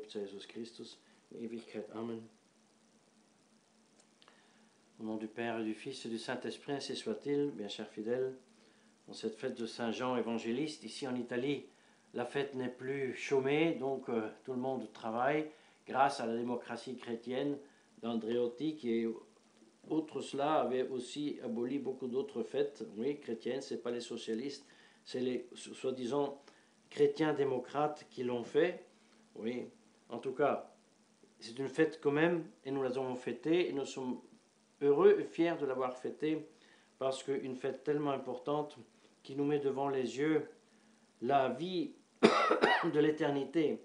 gelobt sei Jesus Christus, in Ewigkeit. Amen. Au nom du Père et du Fils et du Saint-Esprit, ainsi soit-il, bien chers fidèles, dans cette fête de Saint Jean évangéliste, ici en Italie, la fête n'est plus chômée, donc tout le monde travaille, grâce à la démocratie chrétienne d'Andréotti, qui, outre cela, avait aussi aboli beaucoup d'autres fêtes, oui, chrétiennes, ce n'est pas les socialistes, c'est les soi-disant chrétiens démocrates qui l'ont fait, oui, en tout cas, c'est une fête quand même, et nous l'avons fêtée, et nous sommes heureux et fiers de l'avoir fêtée, parce qu'une fête tellement importante qui nous met devant les yeux la vie de l'éternité,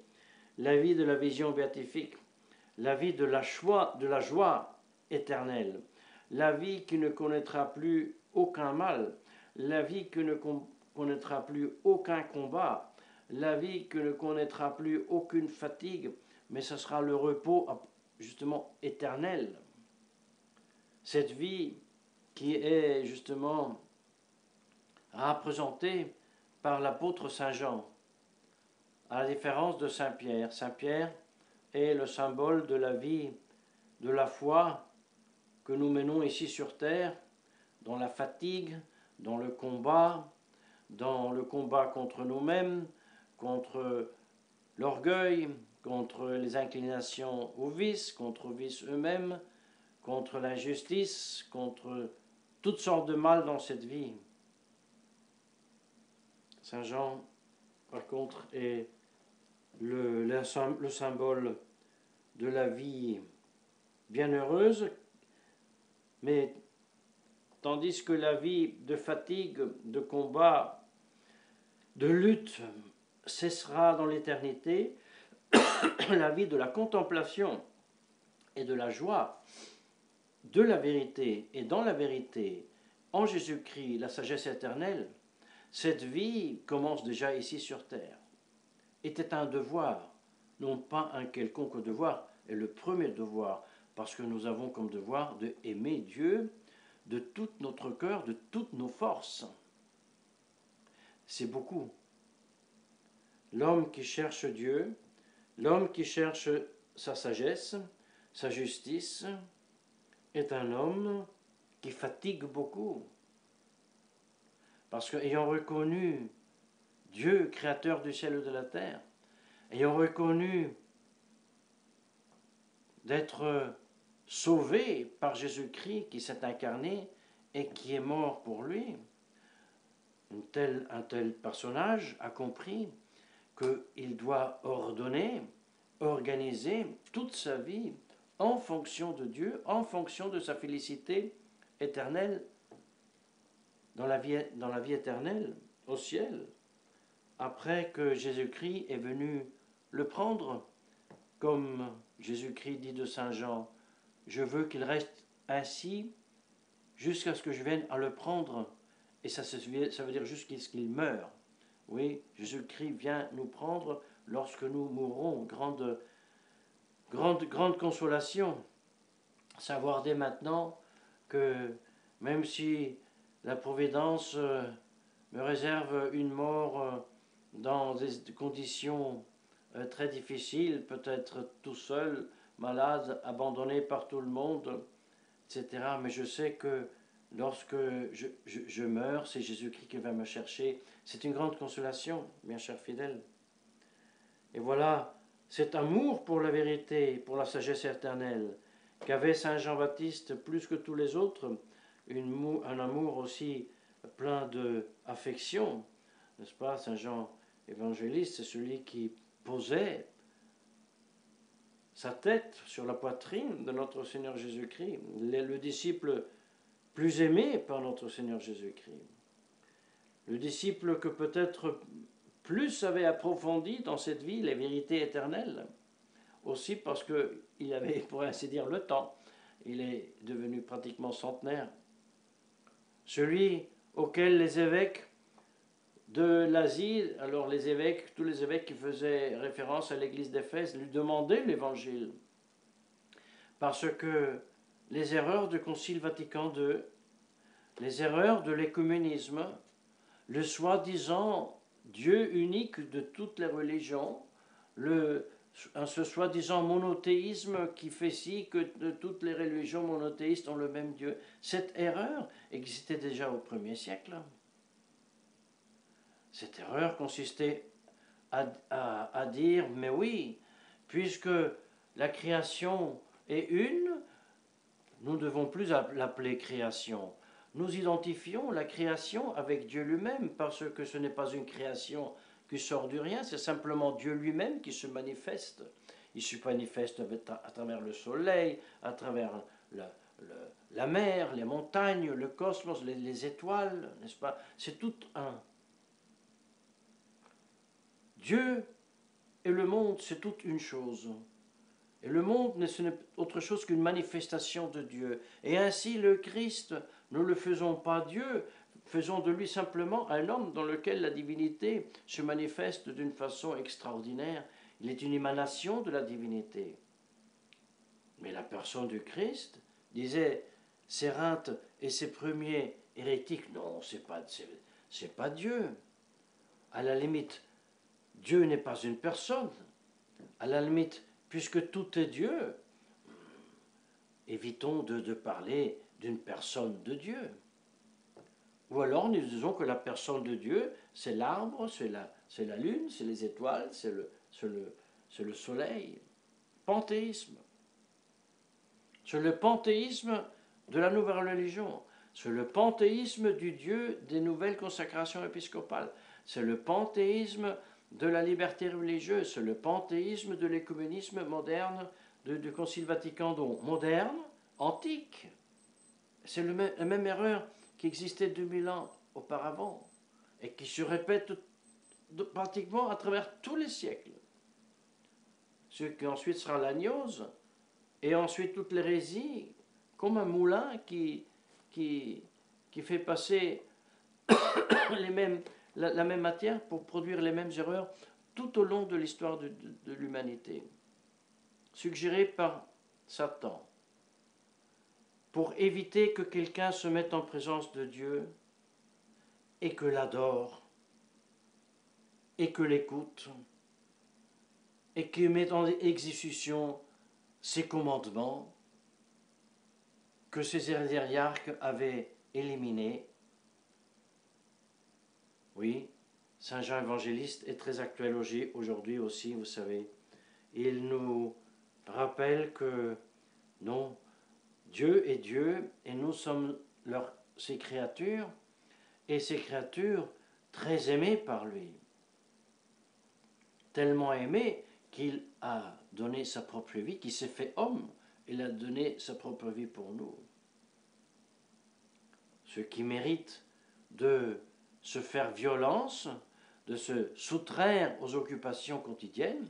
la vie de la vision béatifique, la vie de la joie éternelle, la vie qui ne connaîtra plus aucun mal, la vie qui ne connaîtra plus aucun combat, la vie qui ne connaîtra plus aucune fatigue, mais ce sera le repos justement éternel. Cette vie qui est justement représentée par l'apôtre Saint Jean, à la différence de Saint Pierre. Saint Pierre est le symbole de la vie, de la foi que nous menons ici sur terre, dans la fatigue, dans le combat contre nous-mêmes, contre l'orgueil, contre les inclinations au vice, contre les vices eux-mêmes, contre l'injustice, contre toutes sortes de mal dans cette vie. Saint Jean, par contre, est le symbole de la vie bienheureuse, mais tandis que la vie de fatigue, de combat, de lutte cessera dans l'éternité, la vie de la contemplation et de la joie, de la vérité et dans la vérité, en Jésus-Christ, la sagesse éternelle, cette vie commence déjà ici sur terre. Était un devoir, non pas un quelconque devoir, et le premier devoir, parce que nous avons comme devoir de aimer Dieu de tout notre cœur, de toutes nos forces. C'est beaucoup. L'homme qui cherche Dieu, l'homme qui cherche sa sagesse, sa justice, est un homme qui fatigue beaucoup. Parce qu'ayant reconnu Dieu, créateur du ciel et de la terre, ayant reconnu d'être sauvé par Jésus-Christ qui s'est incarné et qui est mort pour lui, un tel personnage a compris qu'il doit ordonner, organiser toute sa vie en fonction de Dieu, en fonction de sa félicité éternelle, dans la vie éternelle, au ciel, après que Jésus-Christ est venu le prendre, comme Jésus-Christ dit de Saint Jean, « Je veux qu'il reste ainsi jusqu'à ce que je vienne à le prendre ». Et ça veut dire jusqu'à ce qu'il meure. Oui, Jésus-Christ vient nous prendre lorsque nous mourrons. Grande consolation. Savoir dès maintenant que même si la Providence me réserve une mort dans des conditions très difficiles, peut-être tout seul, malade, abandonné par tout le monde, etc. Mais je sais que lorsque je meurs, c'est Jésus-Christ qui va me chercher. C'est une grande consolation, bien chers fidèles. Et voilà, cet amour pour la vérité, pour la sagesse éternelle, qu'avait Saint Jean-Baptiste plus que tous les autres, un amour aussi plein d'affection, n'est-ce pas? Saint Jean évangéliste, c'est celui qui posait sa tête sur la poitrine de notre Seigneur Jésus-Christ, le disciple plus aimé par notre Seigneur Jésus-Christ. Le disciple que peut-être plus avait approfondi dans cette vie les vérités éternelles, aussi parce qu'il avait, pour ainsi dire, le temps. Il est devenu pratiquement centenaire. Celui auquel les évêques de l'Asie, alors tous les évêques qui faisaient référence à l'église d'Éphèse, lui demandaient l'évangile. Parce que les erreurs du Concile Vatican II, les erreurs de l'écuménisme, le soi-disant Dieu unique de toutes les religions, le ce soi-disant monothéisme qui fait si que toutes les religions monothéistes ont le même Dieu. Cette erreur existait déjà au 1er siècle. Cette erreur consistait à dire, mais oui, puisque la création est une, nous ne devons plus l'appeler création. Nous identifions la création avec Dieu lui-même, parce que ce n'est pas une création qui sort du rien, c'est simplement Dieu lui-même qui se manifeste. Il se manifeste à travers le soleil, à travers la mer, les montagnes, le cosmos, les étoiles, n'est-ce pas? C'est tout un. Dieu et le monde, c'est toute une chose. Et le monde, ce n'est autre chose qu'une manifestation de Dieu. Et ainsi, le Christ, nous ne le faisons pas Dieu, faisons de lui simplement un homme dans lequel la divinité se manifeste d'une façon extraordinaire. Il est une émanation de la divinité. Mais la personne du Christ, disait Sérinthe et ses premiers hérétiques, non, c'est pas Dieu. À la limite, Dieu n'est pas une personne. À la limite, puisque tout est Dieu, évitons de parler d'une personne de Dieu. Ou alors nous disons que la personne de Dieu, c'est l'arbre, c'est la lune, c'est les étoiles, c'est le soleil. Panthéisme. C'est le panthéisme de la nouvelle religion. C'est le panthéisme du Dieu des nouvelles consacrations épiscopales. C'est le panthéisme de la liberté religieuse. C'est le panthéisme de l'écuménisme moderne du Concile Vatican II. Moderne, antique. C'est la même erreur qui existait 2000 ans auparavant et qui se répète pratiquement à travers tous les siècles. Ce qui ensuite sera la gnose et ensuite toute l'hérésie, comme un moulin qui fait passer la même matière pour produire les mêmes erreurs tout au long de l'histoire de l'humanité. Suggéré par Satan, pour éviter que quelqu'un se mette en présence de Dieu et que l'adore, et que l'écoute, et qu'il mette en exécution ses commandements que ces hérésiarques avaient éliminés. Oui, Saint Jean évangéliste est très actuel aujourd'hui aussi, vous savez. Il nous rappelle que non, Dieu est Dieu et nous sommes ses créatures, et ces créatures très aimées par lui. Tellement aimées qu'il a donné sa propre vie, qu'il s'est fait homme, il a donné sa propre vie pour nous. Ce qui mérite de se faire violence, de se soustraire aux occupations quotidiennes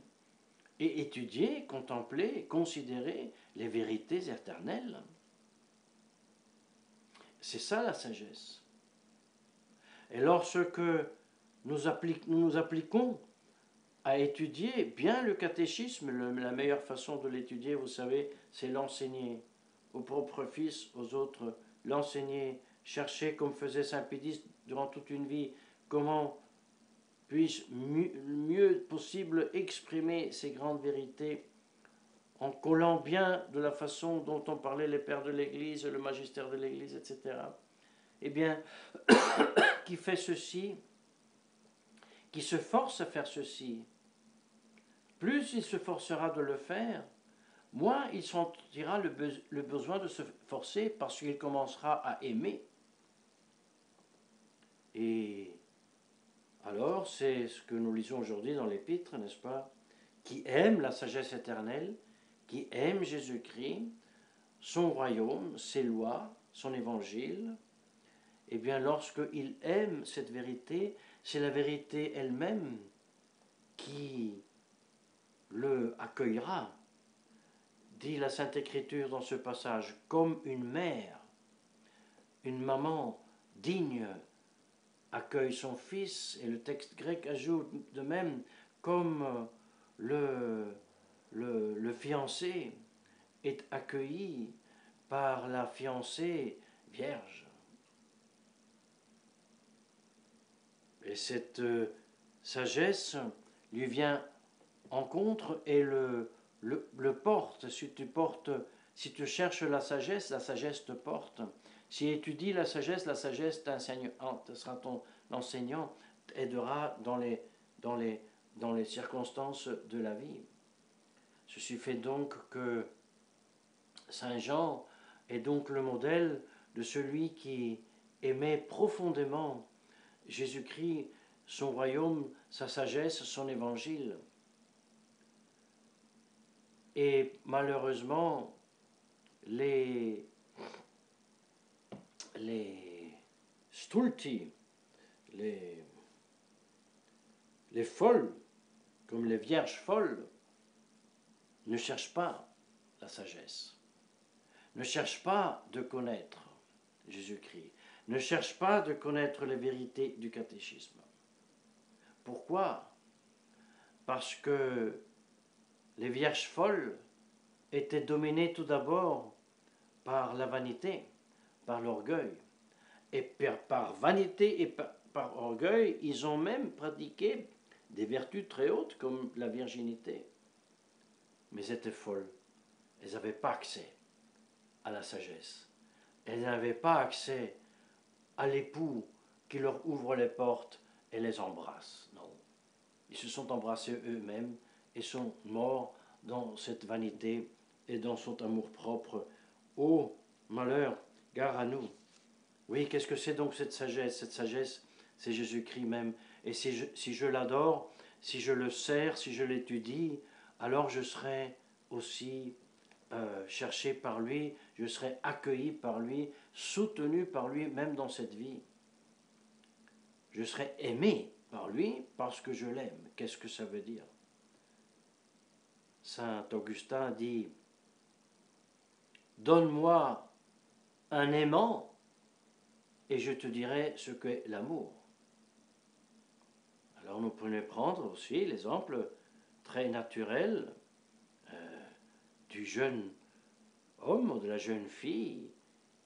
et étudier, contempler, considérer les vérités éternelles. C'est ça la sagesse. Et lorsque nous nous appliquons à étudier bien le catéchisme, la meilleure façon de l'étudier, vous savez, c'est l'enseigner aux propres fils, aux autres, l'enseigner, chercher comme faisait Saint Pédis durant toute une vie, comment puisse mieux possible exprimer ces grandes vérités en collant bien de la façon dont on parlait les pères de l'Église, le magistère de l'Église, etc. Eh bien, qui fait ceci, qui se force à faire ceci, plus il se forcera de le faire, moins il sentira le besoin de se forcer parce qu'il commencera à aimer. Et alors, c'est ce que nous lisons aujourd'hui dans l'Épître, n'est-ce pas? Qui aime la sagesse éternelle, qui aime Jésus-Christ, son royaume, ses lois, son évangile. Eh bien, lorsqu'il aime cette vérité, c'est la vérité elle-même qui le accueillera. Dit la Sainte Écriture dans ce passage, comme une mère, une maman digne accueille son fils, et le texte grec ajoute de même, comme le fiancé est accueilli par la fiancée vierge. Et cette sagesse lui vient rencontre et le porte. Si tu cherches la sagesse te porte. Si tu étudies la sagesse sera ton enseignant, t'aidera dans les circonstances de la vie. Ceci fait donc que Saint Jean est donc le modèle de celui qui aimait profondément Jésus-Christ, son royaume, sa sagesse, son évangile. Et malheureusement, les stulti, les folles, comme les vierges folles, ne cherchent pas la sagesse, ne cherchent pas de connaître Jésus-Christ, ne cherchent pas de connaître les vérités du catéchisme. Pourquoi? Parce que les vierges folles étaient dominées tout d'abord par la vanité, par l'orgueil. Et par vanité et par orgueil, ils ont même pratiqué des vertus très hautes comme la virginité. Mais elles étaient folles. Elles n'avaient pas accès à la sagesse. Elles n'avaient pas accès à l'époux qui leur ouvre les portes et les embrasse. Non. Ils se sont embrassés eux-mêmes et sont morts dans cette vanité et dans son amour-propre. Oh, malheur, gare à nous. Oui, qu'est-ce que c'est donc cette sagesse? Cette sagesse, c'est Jésus-Christ même. Et si je l'adore, si je le sers, si je l'étudie, alors je serai aussi cherché par lui, je serai accueilli par lui, soutenu par lui, même dans cette vie. Je serai aimé par lui parce que je l'aime. Qu'est-ce que ça veut dire? Saint Augustin dit « Donne-moi un aimant et je te dirai ce qu'est l'amour. » Alors nous pouvons prendre aussi l'exemple très naturel du jeune homme ou de la jeune fille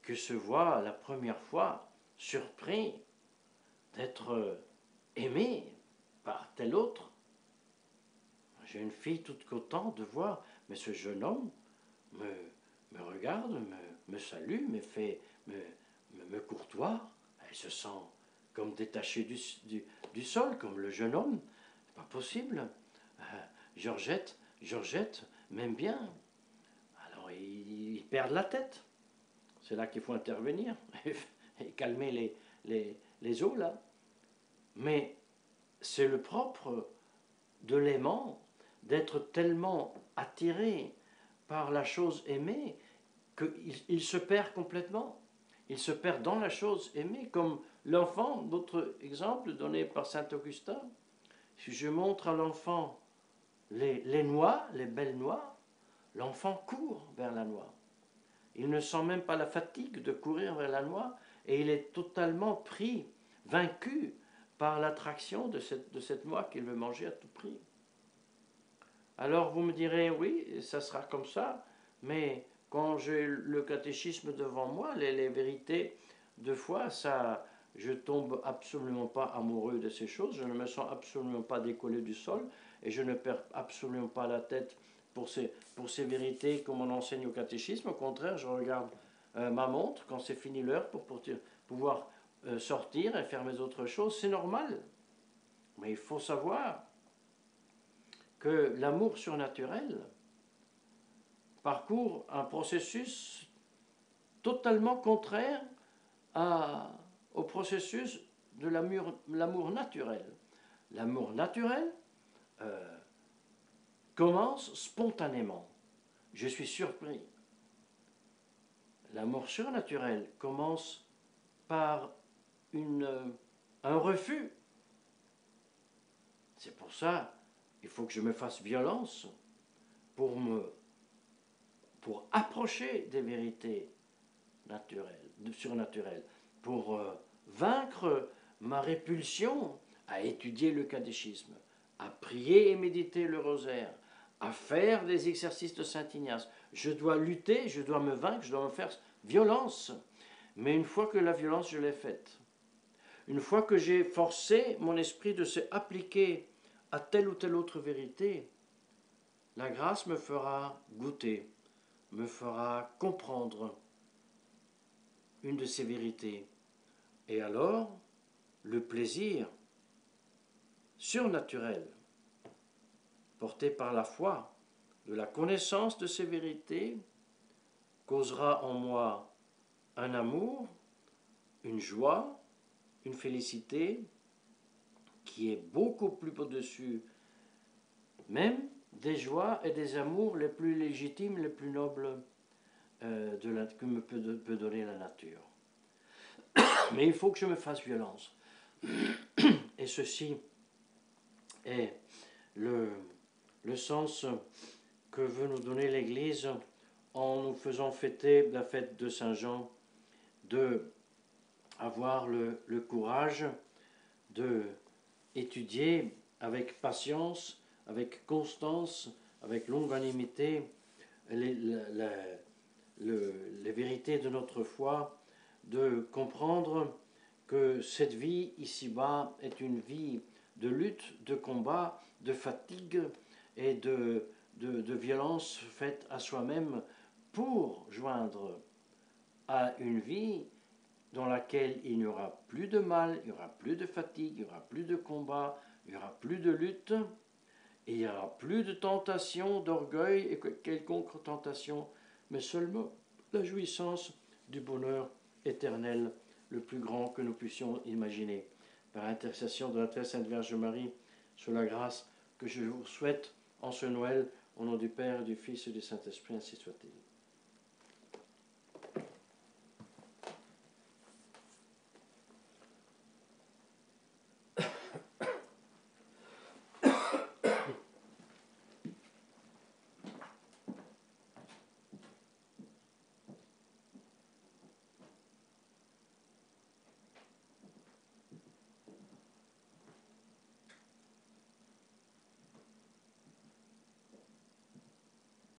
qui se voit la première fois surpris d'être aimé par tel autre. Une jeune fille toute contente de voir, mais ce jeune homme me regarde, me salue, me courtoie. Elle se sent comme détachée du sol, comme le jeune homme. C'est pas possible. Georgette m'aime bien. Alors ils perdent la tête. C'est là qu'il faut intervenir et calmer les eaux là. Mais c'est le propre de l'aimant d'être tellement attiré par la chose aimée qu'il se perd complètement. Il se perd dans la chose aimée, comme l'enfant, d'autres exemples donnés par saint Augustin. Si je montre à l'enfant les noix, les belles noix, l'enfant court vers la noix. Il ne sent même pas la fatigue de courir vers la noix et il est totalement pris, vaincu par l'attraction de cette noix qu'il veut manger à tout prix. Alors vous me direz, oui, ça sera comme ça, mais quand j'ai le catéchisme devant moi, les vérités de foi, ça, je tombe absolument pas amoureux de ces choses, je ne me sens absolument pas décollé du sol et je ne perds absolument pas la tête pour ces vérités comme on enseigne au catéchisme. Au contraire, je regarde ma montre quand c'est fini l'heure pour pouvoir sortir et faire mes autres choses. C'est normal, mais il faut savoir que l'amour surnaturel parcourt un processus totalement contraire au processus de l'amour naturel. L'amour naturel commence spontanément. Je suis surpris. L'amour surnaturel commence par un refus. C'est pour ça il faut que je me fasse violence pour approcher des vérités naturelles, surnaturelles, pour vaincre ma répulsion à étudier le catéchisme, à prier et méditer le rosaire, à faire des exercices de Saint Ignace. Je dois lutter, je dois me vaincre, je dois me faire violence. Mais une fois que la violence, je l'ai faite, une fois que j'ai forcé mon esprit de se appliquer à telle ou telle autre vérité, La grâce me fera goûter, me fera comprendre une de ces vérités. Et alors, le plaisir surnaturel, porté par la foi, de la connaissance de ces vérités, causera en moi un amour, une joie, une félicité qui est beaucoup plus au-dessus même des joies et des amours les plus légitimes, les plus nobles que me peut donner la nature. Mais il faut que je me fasse violence. Et ceci est le sens que veut nous donner l'Église en nous faisant fêter la fête de Saint Jean, de avoir le courage de étudier avec patience, avec constance, avec longanimité les vérités de notre foi, de comprendre que cette vie ici-bas est une vie de lutte, de combat, de fatigue et de violence faite à soi-même pour joindre à une vie dans laquelle il n'y aura plus de mal, il n'y aura plus de fatigue, il n'y aura plus de combat, il n'y aura plus de lutte, et il n'y aura plus de tentation, d'orgueil et quelconque tentation, mais seulement la jouissance du bonheur éternel, le plus grand que nous puissions imaginer. Par intercession de la très sainte Vierge Marie, sur la grâce que je vous souhaite en ce Noël, au nom du Père, du Fils et du Saint-Esprit, ainsi soit-il.